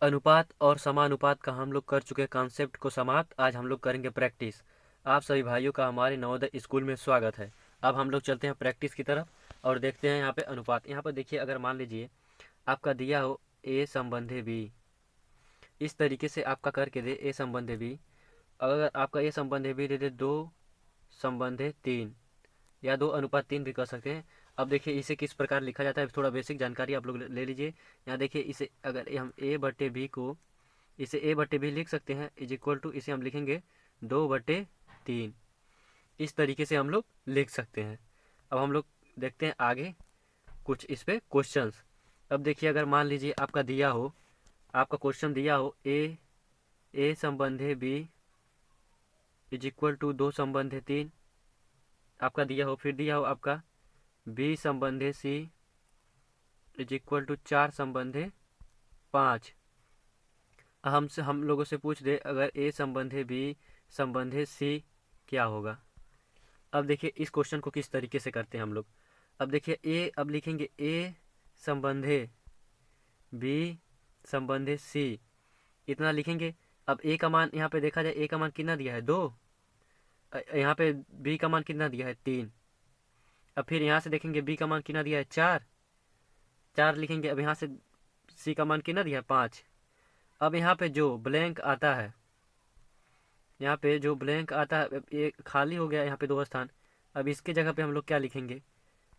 अनुपात और समानुपात का हम लोग कर चुके कॉन्सेप्ट को समाप्त। आज हम लोग करेंगे प्रैक्टिस। आप सभी भाइयों का हमारे नवोदय स्कूल में स्वागत है। अब हम लोग चलते हैं प्रैक्टिस की तरफ और देखते हैं यहाँ पे अनुपात। यहाँ पर देखिए, अगर मान लीजिए आपका दिया हो ए संबंधे बी, इस तरीके से आपका करके दे ए संबंधे बी। अगर आपका ए संबंधे बी दे दे दो संबंधे तीन, या 2:3 भी कर सकते हैं। अब देखिए इसे किस प्रकार लिखा जाता है, थोड़ा बेसिक जानकारी आप लोग ले लीजिए। यहाँ देखिए, इसे अगर हम ए बटे बी को, इसे ए बटे बी लिख सकते हैं, इज इक्वल टू इसे हम लिखेंगे 2/3। इस तरीके से हम लोग लिख सकते हैं। अब हम लोग देखते हैं आगे कुछ इस पे क्वेश्चंस। अब देखिए, अगर मान लीजिए आपका दिया हो, आपका क्वेश्चन दिया हो ए संबंधे बी इज इक्वल टू 2/3 आपका दिया हो, फिर दिया हो आपका बी संबंधे सी इज इक्वल टू 4/5। हम लोगों से पूछ दे अगर ए संबंधे बी संबंधे सी क्या होगा। अब देखिए इस क्वेश्चन को किस तरीके से करते हैं हम लोग। अब देखिए अब लिखेंगे ए संबंधे बी संबंधे सी, इतना लिखेंगे। अब ए का मान यहाँ पे देखा जाए, ए का मान कितना दिया है 2, यहाँ पे बी का मान कितना दिया है 3। अब फिर यहाँ से देखेंगे बी का मान कितना दिया है 4, 4 लिखेंगे। अब यहाँ से सी का मान कितना दिया है 5। अब यहाँ पे जो ब्लैंक आता है, यहाँ पे जो ब्लैंक आता है, ये खाली हो गया यहाँ पे 2 स्थान। अब इसके जगह पे हम लोग क्या लिखेंगे।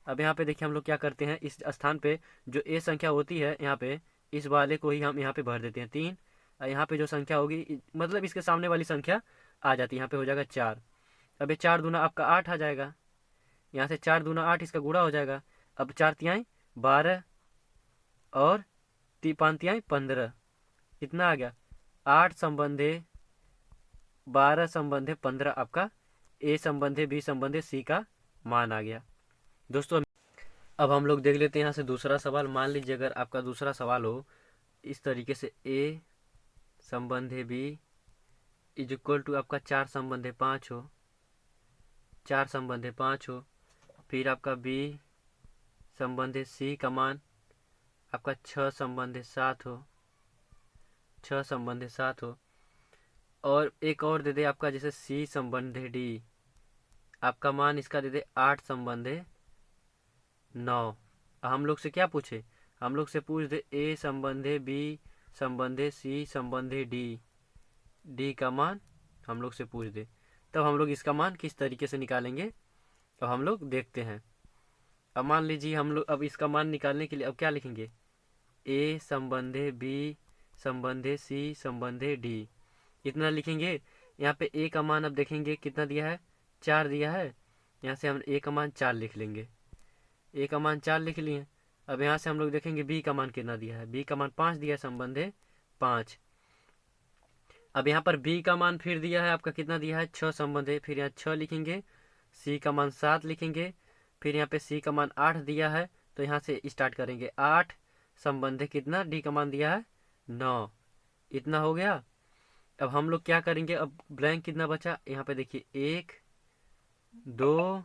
अब यहाँ पे देखिए हम लोग क्या करते हैं, इस स्थान पे जो ए संख्या होती है यहाँ पे, इस वाले को ही हम यहाँ पे भर देते हैं 3। यहाँ पे जो संख्या होगी मतलब इसके सामने वाली संख्या आ जाती है, यहाँ पे हो जाएगा 4। अब ये 4 दूना आपका 8 आ जाएगा, यहाँ से 4 दूना 8 इसका गुणा हो जाएगा। अब 4 तिहाई 12 और 5 तिहाई 15, इतना आ गया 8 संबंधे 12 संबंधे 15 आपका ए संबंधे बी संबंधे सी का मान आ गया। दोस्तों अब हम लोग देख लेते हैं यहाँ से दूसरा सवाल। मान लीजिए अगर आपका दूसरा सवाल हो इस तरीके से, ए संबंधे बी इज इक्वल टू आपका 4 संबंधे 5 हो, 4 संबंधे 5 हो, फिर आपका बी संबंधे सी का मान आपका 6 संबंधे 7 हो, 6 संबंधे 7 हो, और एक और दे दे आपका जैसे सी संबंधे डी, आपका मान इसका दे दे 8 संबंधे 9। हम लोग से क्या पूछे, हम लोग से पूछ दे ए संबंधे बी संबंधे सी संबंधे डी, डी का मान हम लोग से पूछ दे, तब हम लोग इसका मान किस तरीके से निकालेंगे तो हम लोग देखते हैं। अब मान लीजिए हम लोग अब इसका मान निकालने के लिए अब क्या लिखेंगे, ए संबंधे बी संबंधे सी संबंधे डी, इतना लिखेंगे। यहाँ पे ए का मान अब देखेंगे कितना दिया है, 4 दिया है, यहाँ से हम ए का मान 4 लिख लेंगे, ए का मान 4 लिख लिए। अब यहाँ से हम लोग देखेंगे बी का मान कितना दिया है, बी का मान 5 दिया है, संबंधे 5। अब यहाँ पर बी का मान फिर दिया है आपका कितना दिया है 6 संबंधे, फिर यहाँ 6 लिखेंगे, सी का मान 7 लिखेंगे, फिर यहाँ पे सी का मान 8 दिया है, तो यहाँ से स्टार्ट करेंगे 8 संबंधे कितना, डी का मान दिया है 9, इतना हो गया। अब हम लोग क्या करेंगे, अब ब्लैंक कितना बचा, यहाँ पे देखिए 1 2,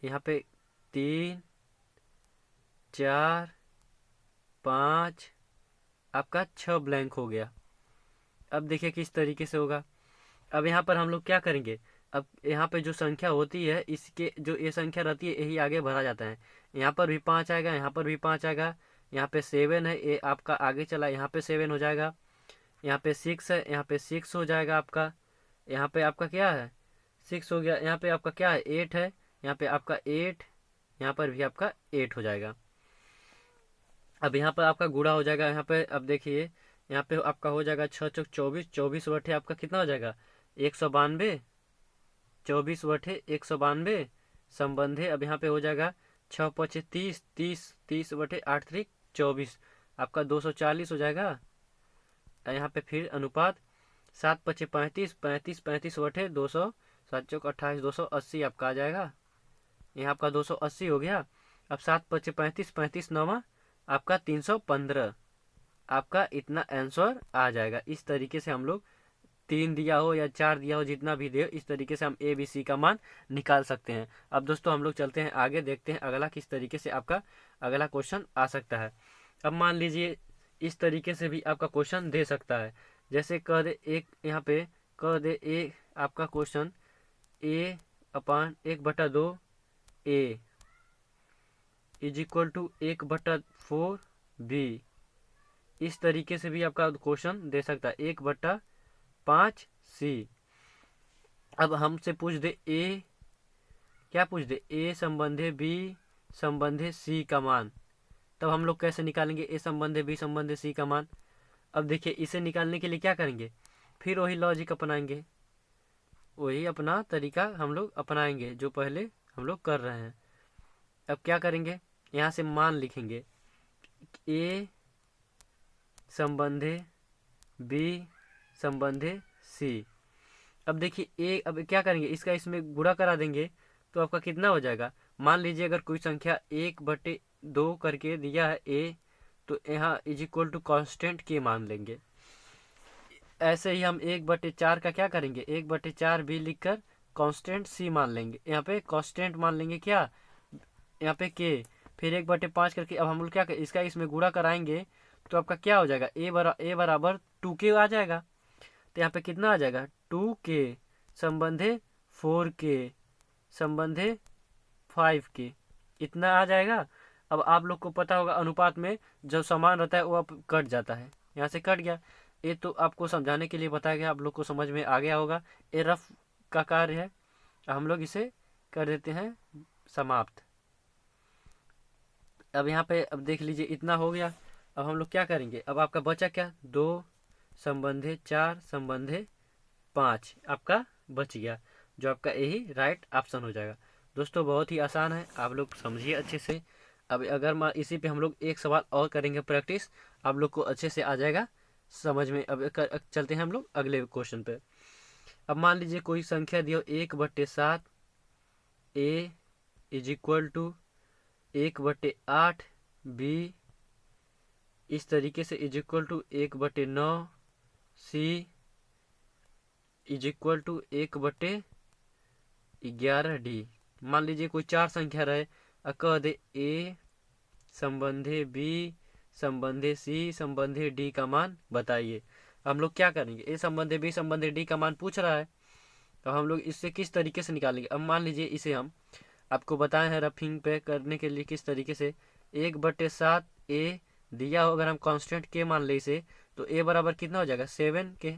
यहाँ पे 3 4 5, आपका 6 ब्लैंक हो गया। अब देखिए किस तरीके से होगा। अब यहाँ पर हम लोग क्या करेंगे, अब यहाँ पे जो संख्या होती है इसके जो ये संख्या रहती है यही आगे भरा जाता है। यहाँ पर भी 5 आएगा, यहाँ पर भी 5 आएगा, यहाँ पे 7 है, ये आपका आगे चला, यहाँ पे 7 हो जाएगा, यहाँ पे 6 है, यहाँ पे 6 हो जाएगा आपका, यहाँ पे आपका क्या है 6 हो गया, यहाँ पे आपका क्या है 8 है, यहाँ पे आपका 8, यहाँ पर भी आपका 8 हो जाएगा। अब यहाँ पर आपका गुणा हो जाएगा, यहाँ पे अब देखिए यहाँ पे आपका हो जाएगा 6 चौक 24, 24 बटे आपका कितना हो जाएगा 192, 24 बटे 192 संबंधे। अब यहाँ पे हो जाएगा 6 पचे 30, 30 30 बटे 8 3 24, आपका 240 हो जाएगा। यहाँ पे फिर अनुपात 7 पचे 35, 35 35 बटे 200, 7 चौक 28, 280 आपका आ जाएगा, यहाँ आपका 280 हो गया। अब 7 पचे 35, 35 9 आपका 315, आपका इतना आंसर आ जाएगा। इस तरीके से हम लोग 3 दिया हो या 4 दिया हो, जितना भी दे, इस तरीके से हम ए बी सी का मान निकाल सकते हैं। अब दोस्तों हम लोग चलते हैं आगे, देखते हैं अगला किस तरीके से आपका अगला क्वेश्चन आ सकता है। अब मान लीजिए इस तरीके से भी आपका क्वेश्चन दे सकता है। जैसे कह दे एक, यहाँ पे कह दे ए आपका क्वेश्चन ए अपान 1/2 a is equal to 1/4 b. इस तरीके से भी आपका क्वेश्चन दे सकता है 1/5 सी। अब हमसे पूछ दे ए, क्या पूछ दे, ए संबंधे बी संबंधे सी का मान, तब हम लोग कैसे निकालेंगे ए संबंधे बी संबंधे सी का मान। अब देखिए इसे निकालने के लिए क्या करेंगे, फिर वही लॉजिक अपनाएंगे, वही अपना तरीका हम लोग अपनाएंगे जो पहले हम लोग कर रहे हैं। अब क्या करेंगे, यहाँ से मान लिखेंगे ए संबंधे बी संबंधे सी। अब देखिए ए, अब क्या करेंगे, इसका इसमें गुणा करा देंगे तो आपका कितना हो जाएगा। मान लीजिए अगर कोई संख्या 1/2 करके दिया है ए, तो यहाँ इज इक्वल टू कॉन्स्टेंट के मान लेंगे। ऐसे ही हम 1/4 का क्या करेंगे, 1/4 भी लिखकर कांस्टेंट सी मान लेंगे। यहाँ पे कांस्टेंट मान लेंगे क्या, यहाँ पे के, फिर 1/5 करके अब हम लोग क्या करें, इसका इसमें गुणा कराएंगे तो आपका क्या हो जाएगा, ए बराबर 2k आ जाएगा। तो यहाँ पे कितना आ जाएगा 2k संबंधे 4k संबंधे 5k, इतना आ जाएगा। अब आप लोग को पता होगा अनुपात में जब समान रहता है वो अब कट जाता है, यहाँ से कट गया। ये तो आपको समझाने के लिए बताया गया, आप लोग को समझ में आ गया होगा। ये रफ का कार्य है, हम लोग इसे कर देते हैं समाप्त। अब यहाँ पे अब देख लीजिए इतना हो गया। अब हम लोग क्या करेंगे, अब आपका बचा क्या, 2 संबंधे 4 संबंधे 5 आपका बच गया, जो आपका यही राइट ऑप्शन हो जाएगा। दोस्तों बहुत ही आसान है, आप लोग समझिए अच्छे से। अब अगर इसी पे हम लोग एक सवाल और करेंगे प्रैक्टिस, आप लोग को अच्छे से आ जाएगा समझ में। अब चलते हैं हम लोग अगले क्वेश्चन पे। अब मान लीजिए कोई संख्या दियो 1/7 a is equal to 1/8 b, इस तरीके से is equal to 1/9 c is equal to 1/11 d. मान लीजिए कोई 4 संख्या रहे, कह दे ए संबंधे बी संबंधे सी संबंधे डी का मान बताइए। हम लोग क्या करेंगे, ए संबंधे बी संबंधे डी का मान पूछ रहा है, तो हम लोग इससे किस तरीके से निकालेंगे। अब मान लीजिए इसे हम आपको बताए हैं रफिंग पे करने के लिए किस तरीके से, 1/7 ए दिया हो, अगर हम कांस्टेंट के मान ले इसे, तो ए बराबर कितना हो जाएगा 7 के।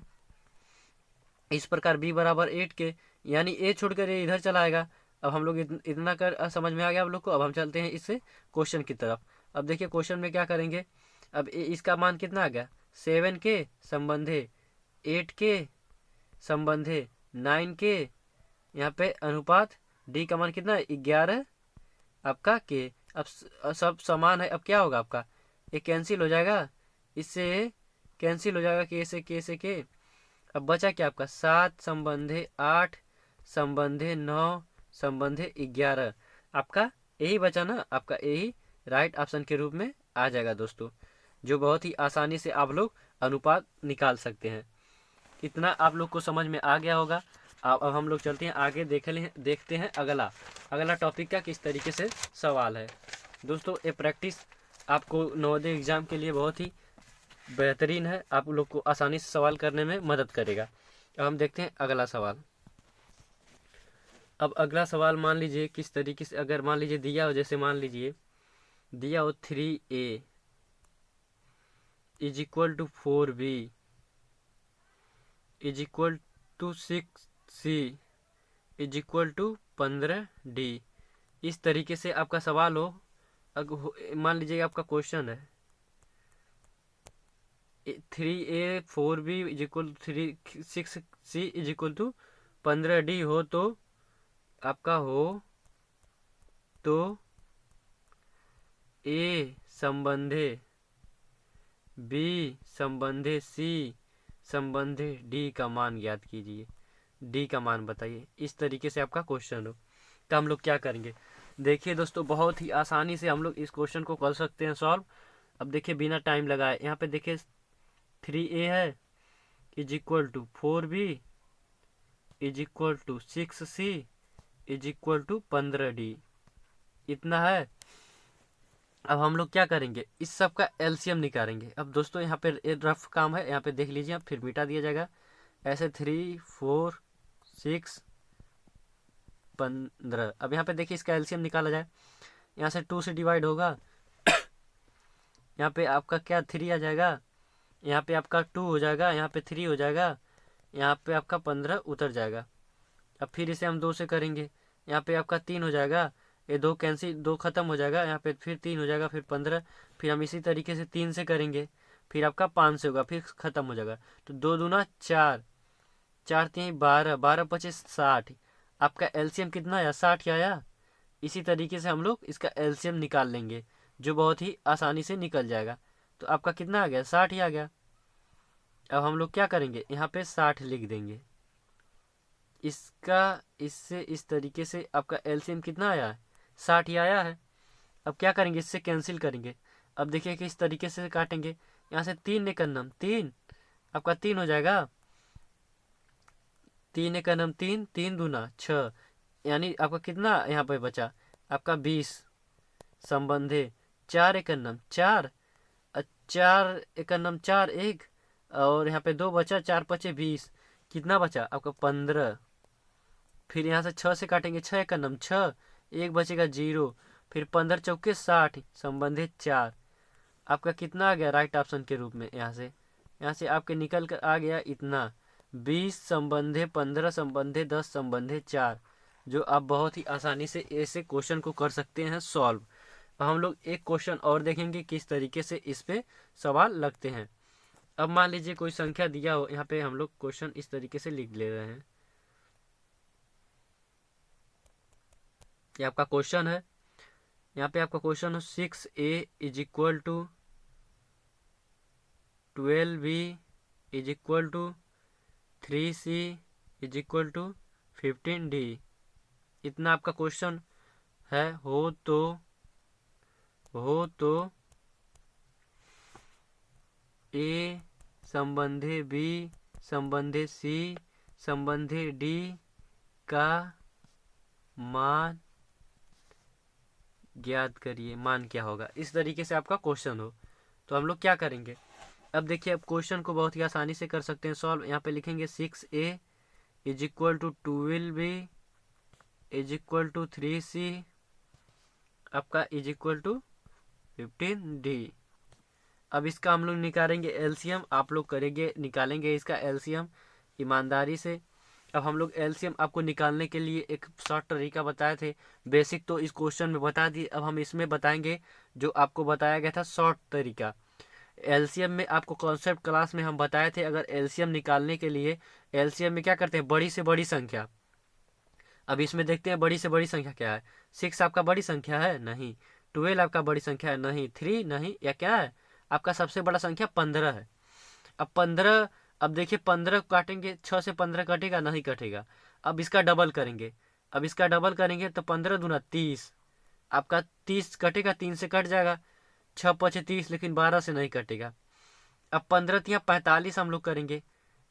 इस प्रकार बी बराबर 8 के, यानी ए छोड़कर ये इधर चला आएगा। अब हम लोग इतना कर समझ में आ गया आप लोग को। अब हम चलते हैं इससे क्वेश्चन की तरफ। अब देखिए क्वेश्चन में क्या करेंगे, अब इसका मान कितना आ गया 7 के संबंधे 8 के संबंधे 9 के, यहाँ पे अनुपात डी का मान कितना है 11 आपका के। अब सब समान है, अब क्या होगा आपका, ये कैंसिल हो जाएगा, इससे कैंसिल हो जाएगा के से के। अब बचा क्या आपका 7 संबंधे 8 संबंधे 9 संबंधे 11, आपका यही बचा ना, आपका यही राइट ऑप्शन के रूप में आ जाएगा दोस्तों, जो बहुत ही आसानी से आप लोग अनुपात निकाल सकते हैं। इतना आप लोग को समझ में आ गया होगा। अब हम लोग चलते हैं आगे, देखते हैं अगला टॉपिक का किस तरीके से सवाल है। दोस्तों ये प्रैक्टिस आपको नवोदय एग्जाम के लिए बहुत ही बेहतरीन है, आप लोग को आसानी से सवाल करने में मदद करेगा। अब हम देखते हैं अगला सवाल। अब अगला सवाल मान लीजिए किस तरीके से, अगर मान लीजिए दिया हो, जैसे मान लीजिए दिया हो 3a is equal to 4b is equal to 6c is equal to 15d। इस तरीके से आपका सवाल हो, मान लीजिए आपका क्वेश्चन है 3a 4b is equal to 6c is equal to 15d हो, तो आपका हो तो ए संबंधे बी संबंधे सी संबंधे डी का मान ज्ञात कीजिए, डी का मान बताइए। इस तरीके से आपका क्वेश्चन हो, तो हम लोग क्या करेंगे, देखिए दोस्तों बहुत ही आसानी से हम लोग इस क्वेश्चन को कर सकते हैं सॉल्व। अब देखिए बिना टाइम लगाए, यहाँ पे देखिए 3a है is equal to 4b is equal to 6c is equal to 15d, इतना है। अब हम लोग क्या करेंगे, इस सब का एलसीएम निकालेंगे। अब दोस्तों यहाँ पे रफ काम है, यहाँ पे देख लीजिए, अब फिर मिटा दिया जाएगा। ऐसे 3 4 6 15। अब यहाँ पे देखिए इसका एलसीएम निकाला जाए, यहाँ से 2 से डिवाइड होगा, यहाँ पे आपका क्या 3 आ जाएगा, यहाँ पे आपका 2 हो जाएगा, यहाँ पे 3 हो जाएगा, यहाँ पे आपका 15 उतर जाएगा। अब फिर इसे हम 2 से करेंगे, यहाँ पे आपका 3 हो जाएगा, ये 2 कैंसिल, 2 खत्म हो जाएगा, यहाँ पे फिर 3 हो जाएगा, फिर 15। फिर हम इसी तरीके से 3 से करेंगे, फिर आपका 5 से होगा, फिर खत्म हो जाएगा। तो 2 दूना 4, 4 3 12, 12 25 60। आपका एलसीएम कितना आया, 60 आया। इसी तरीके से हम लोग इसका एलसीएम निकाल लेंगे, जो बहुत ही आसानी से निकल जाएगा। तो आपका कितना आ गया, 60 ही आ गया। अब हम लोग क्या करेंगे, यहाँ पे 60 लिख देंगे। इसका इससे इस तरीके से आपका एलसीएम कितना आया है, 60 ही आया है। अब क्या करेंगे, इससे कैंसिल करेंगे। अब देखिए कि इस तरीके से काटेंगे, यहाँ से 3 एक नम 3, आपका 3 हो जाएगा, 3 एक नम 3, 3 दूना 6, यानी आपका कितना यहाँ पे बचा, आपका 20 संबंधे। 4 एक नम 4, 4 एक नम 4 1, और यहाँ पे 2 बचा, 4 पचे 20, कितना बचा आपका 15। फिर यहाँ से 6 से काटेंगे, 6 एक नम 6, 1 बचेगा 0, फिर 15 चौके 60 संबंधित 4। आपका कितना आ गया राइट ऑप्शन के रूप में, यहाँ से आपके निकल कर आ गया इतना, 20 संबंधे 15 संबंधे 10 संबंधे 4, जो आप बहुत ही आसानी से ऐसे क्वेश्चन को कर सकते हैं सॉल्व। हम लोग एक क्वेश्चन और देखेंगे किस तरीके से इस पे सवाल लगते हैं। अब मान लीजिए कोई संख्या दिया हो, यहाँ पे हम लोग क्वेश्चन इस तरीके से लिख ले रहे हैं। ये आपका क्वेश्चन है, यहाँ पे आपका क्वेश्चन है 6a is equal to 12b is equal to 3c is equal to 15d। इतना आपका क्वेश्चन है। हो तो a संबंधे b संबंधे c संबंधे d का मान ज्ञात करिए। मान क्या होगा, इस तरीके से आपका क्वेश्चन हो तो हम लोग क्या करेंगे। अब देखिए, अब क्वेश्चन को बहुत ही आसानी से कर सकते हैं सॉल्व। यहाँ पे लिखेंगे 6a is equal to 12b is equal to 3c आपका इज इक्वल टू 15d। अब इसका हम लोग निकालेंगे एलसीएम, आप लोग करेंगे निकालेंगे इसका एलसीएम ईमानदारी से। अब हम लोग एलसीएम आपको निकालने के लिए एक शॉर्ट तरीका बताए थे, बेसिक तो इस क्वेश्चन में बता दिए। अब हम इसमें बताएंगे जो आपको बताया गया था शॉर्ट तरीका। एलसीएम में आपको कॉन्सेप्ट क्लास में हम बताए थे, अगर एलसीएम निकालने के लिए एलसीएम में क्या करते हैं, बड़ी से बड़ी संख्या। अब इसमें देखते हैं बड़ी से बड़ी संख्या क्या है। 6 आपका बड़ी संख्या है, नहीं। 12 आपका बड़ी संख्या है, नहीं। 3 नहीं, या क्या है आपका सबसे बड़ा संख्या 15 है। अब 15, अब देखिए 15 काटेंगे, 6 से 15 कटेगा, नहीं कटेगा। अब इसका डबल करेंगे, अब इसका डबल करेंगे तो 15 दूना 30, आपका 30 कटेगा, 3 से कट जाएगा, 6 पचे 30, लेकिन 12 से नहीं कटेगा। अब 15 तिया 45 हम लोग करेंगे।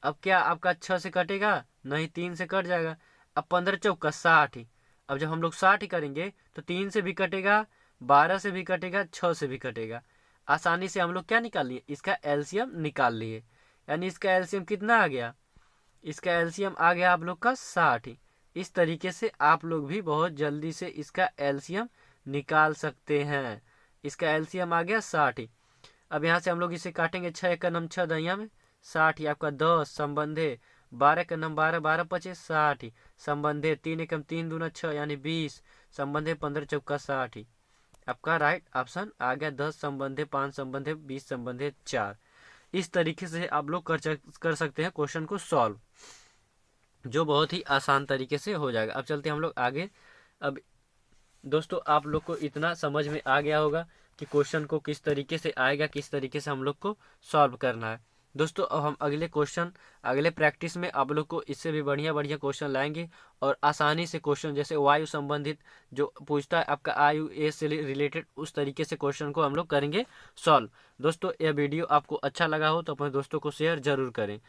अब क्या आपका 6 से कटेगा, नहीं, 3 से कट जाएगा। अब 15 चौका 60। अब जब हम लोग 60 करेंगे तो 3 से भी कटेगा, 12 से भी कटेगा, 6 से भी कटेगा। आसानी से हम लोग क्या निकाल लिए, इसका एलसीएम निकाल लिए। यानी इसका एलसीएम कितना आ गया, इसका एलसीएम आ गया आप लोग का 60। इस तरीके से आप लोग भी बहुत जल्दी से इसका एलसीएम निकाल सकते हैं। इसका एलसीएम आ गया 60। अब यहाँ से हम लोग इसे काटेंगे, 6 का नम 6 दहिया में 60, आपका 10 संबंधे, 12 का नम 12, 12 पचे 60 संबंधे, 3 एकम 3 दूना 6 यानी 20 संबंधे, 15 चौका 60। आपका राइट ऑप्शन आ गया 10 संबंधे, 5 संबंधे, 20 संबंधे 4। इस तरीके से आप लोग कर सकते हैं क्वेश्चन को सॉल्व, जो बहुत ही आसान तरीके से हो जाएगा। अब चलते हैं हम लोग आगे। अब दोस्तों आप लोग को इतना समझ में आ गया होगा कि क्वेश्चन को किस तरीके से आएगा, किस तरीके से हम लोग को सॉल्व करना है। दोस्तों अब हम अगले क्वेश्चन, अगले प्रैक्टिस में आप लोग को इससे भी बढ़िया बढ़िया क्वेश्चन लाएंगे, और आसानी से क्वेश्चन जैसे वायु संबंधित जो पूछता है आपका आयु ए से रिलेटेड, उस तरीके से क्वेश्चन को हम लोग करेंगे सॉल्व। दोस्तों यह वीडियो आपको अच्छा लगा हो तो अपने दोस्तों को शेयर जरूर करें।